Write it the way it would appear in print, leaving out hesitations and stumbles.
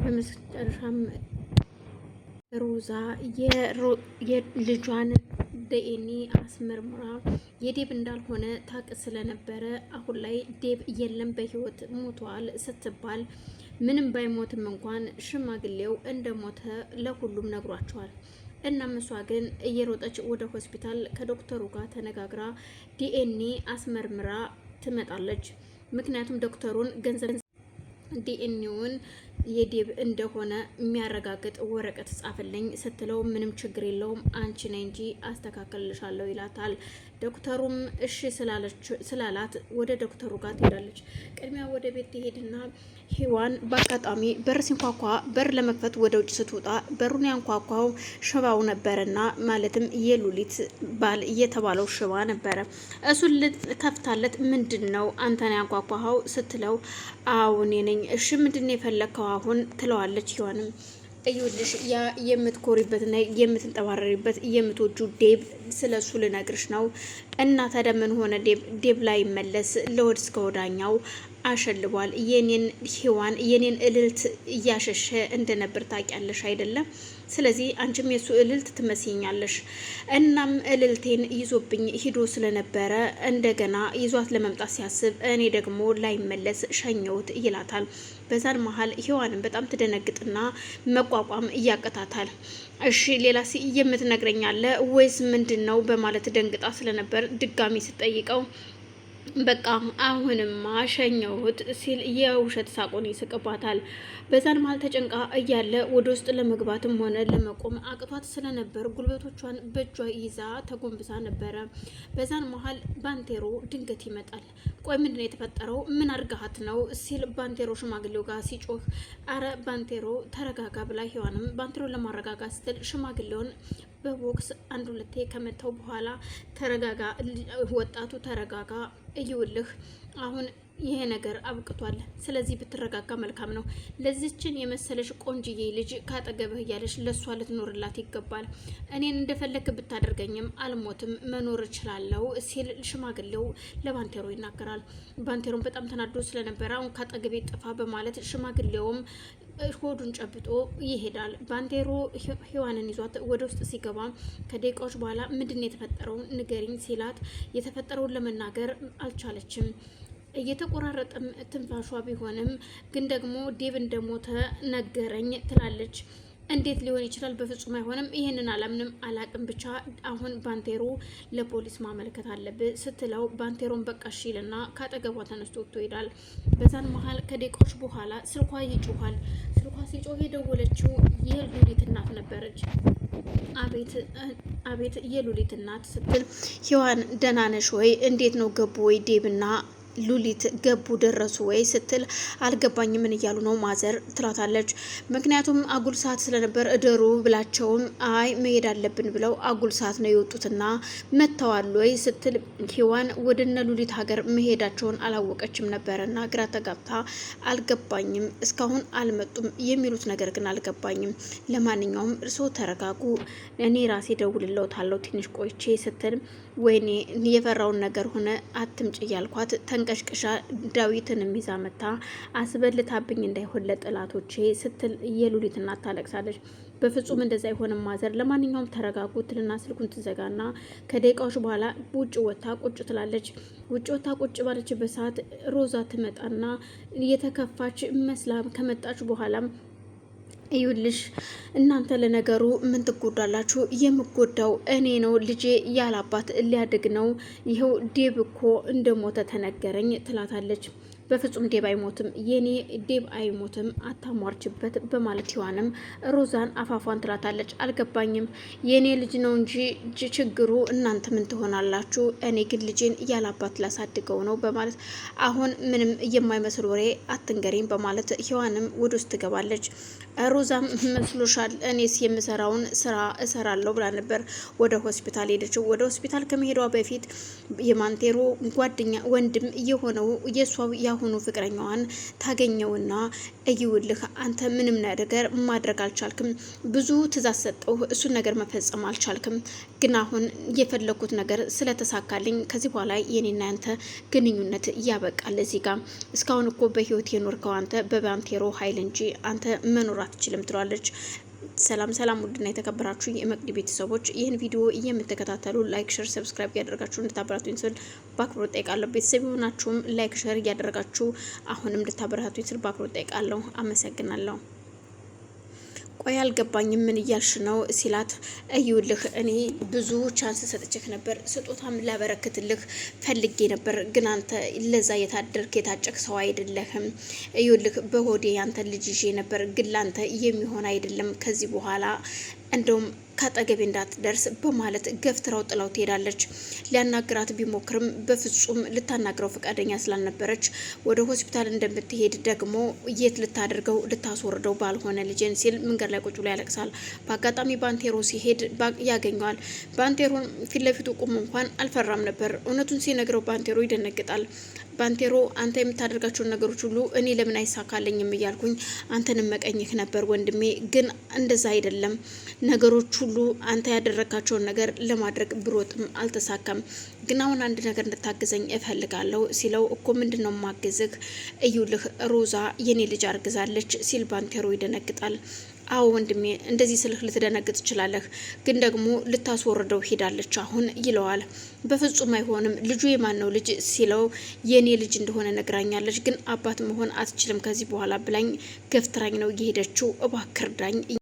በመጨረሻም ሮዛ የልጇን ዲኤንኤ አስመርምራ የዴብ እንዳልሆነ ታቅ ስለነበረ አሁን ላይ ዴብ የለም በህይወት ሞቷል ስትባል ምንም ባይሞትም እንኳን ሽማግሌው እንደሞተ ለሁሉም ነግሯቸዋል። እናም እሷ ግን እየሮጠች ወደ ሆስፒታል ከዶክተሩ ጋር ተነጋግራ ዲኤንኤ አስመርምራ ትመጣለች። ምክንያቱም ዶክተሩን ገንዘብ ዲኤንኤውን የዴብ እንደሆነ የሚያረጋግጥ ወረቀት ጻፈልኝ ስትለው ምንም ችግር የለውም አንቺ ነኝ እንጂ አስተካክልልሻለሁ ይላታል። ዶክተሩም እሺ ስላላት ወደ ዶክተሩ ጋር ትሄዳለች። ቅድሚያ ወደ ቤት ትሄድና ሔዋን በአጋጣሚ በር ሲንኳኳ በር ለመክፈት ወደ ውጭ ስትወጣ በሩን ያንኳኳው ሽባው ነበረና ማለትም የሉሊት ባል የተባለው ሽባ ነበረ። እሱን ልትከፍታለት ምንድን ነው አንተን ያንኳኳኸው ስትለው አዎ እኔ ነኝ። እሺ ምንድን ነው የፈለግከው አሁን ትለዋለች። ሔዋንም እዩልሽ ያ የምትኮሪበትና የምትንጠባረሪበት የምትወጁ ዴብ ስለሱ ልነግርሽ ነው። እና ታዲያ ምን ሆነ? ዴብ ላይ መለስ ለወድ እስከ ወዳኛው አሸልቧል። የኔን ሔዋን የኔን እልልት እያሸሸ እንደነበር ታውቂያለሽ አይደለም? ስለዚህ አንቺም የሱ እልልት ትመስኛለሽ። እናም እልልቴን ይዞብኝ ሂዶ ስለነበረ እንደገና ይዟት ለመምጣት ሲያስብ እኔ ደግሞ ላይመለስ ሸኘውት ይላታል። በዛን መሀል ሔዋንን በጣም ትደነግጥና መቋቋም እያቀታታል። እሺ ሌላ የምትነግረኛለ ወይስ ምንድን ነው በማለት ደንግጣ ስለነበር ድጋሚ ስጠይቀው በቃ አሁንማ ሸኘሁት ሲል የውሸት ሳቆን ይስቅባታል። በዛን መሀል ተጨንቃ እያለ ወደ ውስጥ ለመግባትም ሆነ ለመቆም አቅቷት ስለነበር ጉልበቶቿን በእጇ ይዛ ተጎንብሳ ነበረ። በዛን መሀል ባንቴሮ ድንገት ይመጣል። ቆይ ምንድነው የተፈጠረው? ምን አርጋሃት ነው ሲል ባንቴሮ ሽማግሌው ጋር ሲጮህ፣ አረ ባንቴሮ ተረጋጋ ብላ ሔዋንም ባንቴሮን ለማረጋጋት ስትል ሽማግሌውን በቦክስ አንድ ሁለቴ ከመተው በኋላ ተረጋጋ ወጣቱ ተረጋጋ፣ እይውልህ አሁን ይሄ ነገር አብቅቷል። ስለዚህ ብትረጋጋ መልካም ነው። ለዚችን የመሰለሽ ቆንጅዬ ልጅ ካጠገብህ እያለሽ ለሷ ልትኖርላት ይገባል። እኔን እንደፈለክ ብታደርገኝም አልሞትም፣ መኖር እችላለሁ ሲል ሽማግሌው ለባንቴሮ ይናገራል። ባንቴሮም በጣም ተናዶ ስለነበረ አሁን ካጠገቤ ጥፋ በማለት ሽማግሌውም ሆዱን ጨብጦ ይሄዳል። ባንቴሮ ሔዋንን ይዟት ወደ ውስጥ ሲገባ ከደቂቃዎች በኋላ ምንድን የተፈጠረው ንገሪኝ ሲላት የተፈጠረውን ለመናገር አልቻለችም። እየተቆራረጠም ትንፋሿ ቢሆንም ግን ደግሞ ዴብ እንደሞተ ነገረኝ ትላለች። እንዴት ሊሆን ይችላል? በፍጹም አይሆንም። ይሄንን አላምንም፣ አላቅም። ብቻ አሁን ባንቴሮ ለፖሊስ ማመልከት አለብህ ስትለው ባንቴሮን በቃ እሺ ይልና ካጠገቧ ተነስቶ ወጥቶ ይሄዳል። በዛን መሀል ከደቂቃዎች በኋላ ስልኳ ይጮሃል። ስልኳ ሲጮህ የደወለችው የሉሊት እናት ነበረች። አቤት የሉሊት እናት ስትል ሔዋን ደህና ነሽ ወይ? እንዴት ነው ገቡ ወይ ዴብና ሉሊት ገቡ ደረሱ ወይ ስትል አልገባኝ ምን እያሉ ነው ማዘር ትላታለች። ምክንያቱም አጉል ሰዓት ስለነበር እደሩ ብላቸውም አይ መሄድ አለብን ብለው አጉል ሰዓት ነው የወጡትና መጥተዋል ወይ ስትል ሔዋን ወደነ ሉሊት ሀገር መሄዳቸውን አላወቀችም ነበርና ግራ ተጋብታ አልገባኝም እስካሁን አልመጡም የሚሉት ነገር ግን አልገባኝም። ለማንኛውም እርስዎ ተረጋጉ፣ እኔ ራሴ ደውልለውታለሁ ትንሽ ቆይቼ ስትል ወይኔ የፈራውን ነገር ሆነ አትምጭ እያልኳት ተንቀሽቅሻ ዳዊትን ይዛ መታ አስበልታብኝ እንዳይሆን ለጥላቶቼ ስትል የሉሊት እናት ታለቅሳለች። በፍጹም እንደዛ አይሆንም ማዘር፣ ለማንኛውም ተረጋጉ ትልና ስልኩን ትዘጋና ከደቂቃዎች በኋላ ውጭ ወታ ቁጭ ትላለች። ውጭ ወታ ቁጭ ባለችበት ሰዓት ሮዛ ትመጣና እየተከፋች መስላ ከመጣች በኋላም እዩልሽ እናንተ ለነገሩ ምን ትጎዳላችሁ? የምጎዳው እኔ ነው። ልጄ ያላባት ሊያድግ ነው። ይኸው ዴብ እኮ እንደሞተ ተነገረኝ ትላታለች። በፍጹም ዴብ አይሞትም፣ የኔ ዴብ አይሞትም፣ አታሟርችበት በማለት ሔዋንም ሮዛን አፋፏን ትላታለች። አልገባኝም፣ የኔ ልጅ ነው እንጂ ችግሩ እናንተ ምን ትሆናላችሁ? እኔ ግን ልጄን ያላባት ላሳድገው ነው በማለት አሁን ምንም የማይመስል ወሬ አትንገሪኝ በማለት ሔዋንም ወደ ውስጥ ትገባለች። ሮዛም መስሎሻል? እኔስ የምሰራውን ስራ እሰራለሁ ብላ ነበር ወደ ሆስፒታል ሄደችው። ወደ ሆስፒታል ከመሄዷ በፊት የማንቴሮ ጓደኛ ወንድም የሆነው የሷ የአሁኑ ፍቅረኛዋን ታገኘውና እይውልህ አንተ ምንም ነገር ማድረግ አልቻልክም፣ ብዙ ትእዛዝ ሰጠው፣ እሱን ነገር መፈጸም አልቻልክም። ግን አሁን የፈለኩት ነገር ስለተሳካልኝ ከዚህ በኋላ የኔና ያንተ ግንኙነት ያበቃል። እዚህ ጋር እስካሁን እኮ በህይወት የኖርከው አንተ በባንቴሮ ኃይል እንጂ አንተ መኖር አትችልም ትሏለች። ሰላም ሰላም፣ ውድና የተከበራችሁ የመቅዲ ቤተሰቦች ይህን ቪዲዮ የምትከታተሉ ላይክ፣ ሸር፣ ሰብስክራይብ እያደረጋችሁ እንድታበረታቱኝ ስል በአክብሮት ጠይቃለሁ። ቤተሰብ የሆናችሁም ላይክ፣ ሸር እያደረጋችሁ አሁንም እንድታበረታቱኝ ስል በአክብሮት ጠይቃለሁ። አመሰግናለሁ። ቆይ አልገባኝም፣ ምን እያልሽ ነው ሲላት፣ እዩልህ እኔ ብዙ ቻንስ ሰጥቼህ ነበር፣ ስጦታም ላበረክትልህ ፈልጌ ነበር፣ ግን አንተ ለዛ የታደርክ የታጨክ ሰው አይደለህም። እዩልህ በሆዴ ያንተ ልጅ ይዤ ነበር፣ ግን ላንተ የሚሆን አይደለም። ከዚህ በኋላ እንደውም ከአጠገቤ እንዳትደርስ በማለት ገፍትራው ጥላው ትሄዳለች። ሊያናግራት ቢሞክርም በፍጹም ልታናግረው ፈቃደኛ ስላልነበረች ወደ ሆስፒታል እንደምትሄድ ደግሞ የት ልታደርገው ልታስወርደው ባልሆነ ልጄን ሲል መንገድ ላይ ቁጭ ብሎ ያለቅሳል። በአጋጣሚ ባንቴሮ ሲሄድ ያገኘዋል። ባንቴሮን ፊት ለፊቱ ቁሞ እንኳን አልፈራም ነበር። እውነቱን ሲነግረው ባንቴሮ ይደነግጣል። ባንቴሮ አንተ የምታደርጋቸውን ነገሮች ሁሉ እኔ ለምን አይሳካለኝም እያልኩኝ አንተንም መቀኘህ ነበር ወንድሜ፣ ግን እንደዛ አይደለም ነገሮች ሁሉ አንተ ያደረጋቸውን ነገር ለማድረግ ብሮጥም አልተሳካም። ግን አሁን አንድ ነገር እንድታግዘኝ እፈልጋለሁ ሲለው እኮ ምንድነው ማግዝህ? እዩልህ ሮዛ የኔ ልጅ አርግዛለች ሲል ባንቴሮ ይደነግጣል። አዎ ወንድሜ እንደዚህ ስልህ ልትደነግጥ ትችላለህ፣ ግን ደግሞ ልታስወርደው ሄዳለች አሁን ይለዋል። በፍጹም አይሆንም፣ ልጁ የማን ነው ልጅ ሲለው የኔ ልጅ እንደሆነ ነግራኛለች፣ ግን አባት መሆን አትችልም ከዚህ በኋላ ብላኝ ገፍትራኝ ነው እየሄደችው፣ እባክህ እርዳኝ